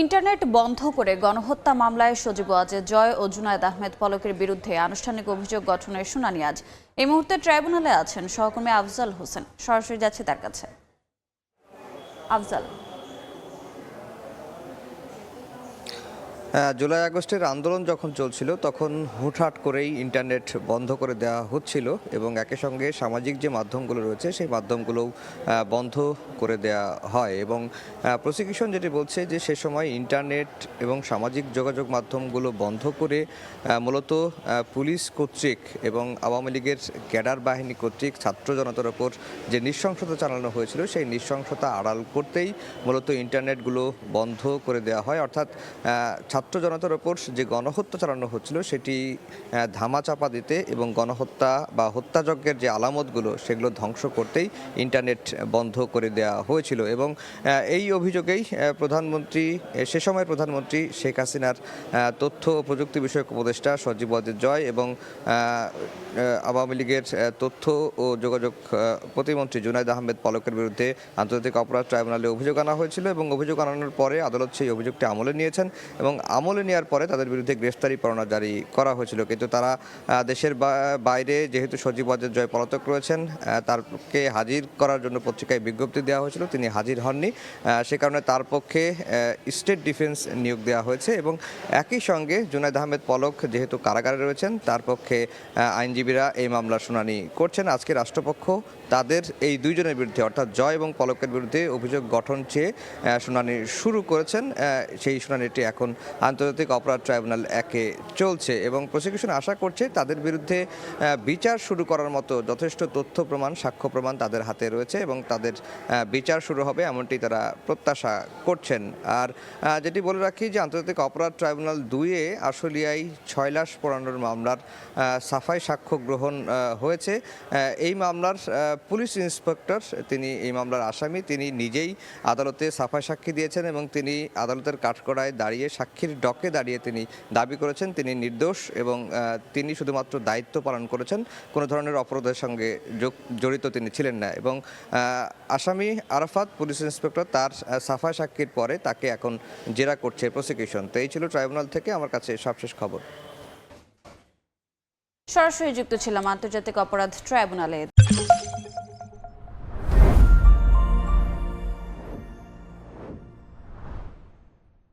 Internet বন্ধ করে গণহত্যা মামলায় সজীব ওয়াজেদ জয় ও জুনায়েদ আহমেদ পলকের বিরুদ্ধে আনুষ্ঠানিক অভিযোগ গঠনের শুনানি আজ। এই মুহূর্তে ট্রাইব্যুনালে আছেন সহকর্মী আফজাল হোসেন। সরাসরি যাচ্ছে তার কাছে। আফজাল, জুলাই আগস্টের আন্দোলন যখন চলছিল তখন হুটহাট করেই ইন্টারনেট বন্ধ করে দেওয়া হচ্ছিল এবং একই সঙ্গে সামাজিক যে মাধ্যমগুলো রয়েছে সেই মাধ্যমগুলোও বন্ধ করে দেওয়া হয় এবং প্রসিকিউশন যেটি বলছে যে সে সময় ইন্টারনেট এবং সামাজিক যোগাযোগ মাধ্যমগুলো বন্ধ করে মূলত পুলিশ কর্তৃক এবং আওয়ামী লীগের ক্যাডার বাহিনী কর্তৃক ছাত্র জনতার ওপর যে নৃশংসতা চালানো হয়েছিল সেই নৃশংসতা আড়াল করতেই মূলত ইন্টারনেটগুলো বন্ধ করে দেওয়া হয়। অর্থাৎ ছাত্র জনতার ওপর যে গণহত্যা চালানো হচ্ছিল সেটি ধামাচাপা দিতে এবং গণহত্যা বা হত্যাযজ্ঞের যে আলামতগুলো সেগুলো ধ্বংস করতেই ইন্টারনেট বন্ধ করে দেওয়া হয়েছিল এবং এই অভিযোগেই সে সময়ের প্রধানমন্ত্রী শেখ হাসিনার তথ্য ও প্রযুক্তি বিষয়ক উপদেষ্টা সজীব ওয়াজেদ জয় এবং আওয়ামী লীগের তথ্য ও যোগাযোগ প্রতিমন্ত্রী জুনায়েদ আহমেদ পলকের বিরুদ্ধে আন্তর্জাতিক অপরাধ ট্রাইব্যুনালে অভিযোগ আনা হয়েছিল এবং অভিযোগ আনানোর পরে আদালত সেই অভিযোগটি আমলে নিয়েছেন এবং আমলে নেওয়ার পরে তাদের বিরুদ্ধে গ্রেফতারি পরোয়ানা জারি করা হয়েছিল। কিন্তু তারা দেশের বাইরে যেহেতু সজীব ওয়াজেদ জয় পলাতক রয়েছেন, তারকে হাজির করার জন্য পত্রিকায় বিজ্ঞপ্তি দেওয়া হয়েছিল, তিনি হাজির হননি। সে কারণে তার পক্ষে স্টেট ডিফেন্স নিয়োগ দেওয়া হয়েছে এবং একই সঙ্গে জুনায়েদ আহমেদ পলক যেহেতু কারাগারে রয়েছেন তার পক্ষে আইনজীবীরা এই মামলার শুনানি করছেন। আজকে রাষ্ট্রপক্ষ তাদের এই দুইজনের বিরুদ্ধে অর্থাৎ জয় এবং পলকের বিরুদ্ধে অভিযোগ গঠন চেয়ে শুনানি শুরু করেছেন। সেই শুনানিটি এখন আন্তর্জাতিক অপরাধ ট্রাইব্যুনাল 1-এ চলছে এবং প্রসিকিউশন আশা করছে তাদের বিরুদ্ধে বিচার শুরু করার মতো যথেষ্ট তথ্য প্রমাণ, সাক্ষ্য প্রমাণ তাদের হাতে রয়েছে এবং তাদের বিচার শুরু হবে এমনটি তারা প্রত্যাশা করছেন। আর যেটি বলে রাখি যে আন্তর্জাতিক অপরাধ ট্রাইব্যুনাল 2-এ আশুলিয়ায় 6 লাশ পোড়ানোর মামলার সাফাই সাক্ষ্য গ্রহণ হয়েছে। এই মামলার পুলিশ ইন্সপেক্টর, তিনি এই মামলার আসামি, তিনি নিজেই আদালতে সাফাই সাক্ষী দিয়েছেন এবং তিনি আদালতের কাঠগড়ায় দাঁড়িয়ে সাক্ষীর ডকে দাঁড়িয়ে তিনি দাবি করেছেন তিনি নির্দোষ এবং তিনি শুধুমাত্র দায়িত্ব পালন করেছেন, কোনো ধরনের অপরাধের সঙ্গে জড়িত তিনি ছিলেন না। এবং আসামি আরাফাত, পুলিশ ইন্সপেক্টর, তার সাফাই সাক্ষীর পরে তাকে এখন জেরা করছে প্রসিকিউশন। তো এই ছিল ট্রাইব্যুনাল থেকে আমার কাছে সবশেষ খবর। সরাসরি যুক্ত ছিলাম আন্তর্জাতিক অপরাধ ট্রাইব্যুনালে।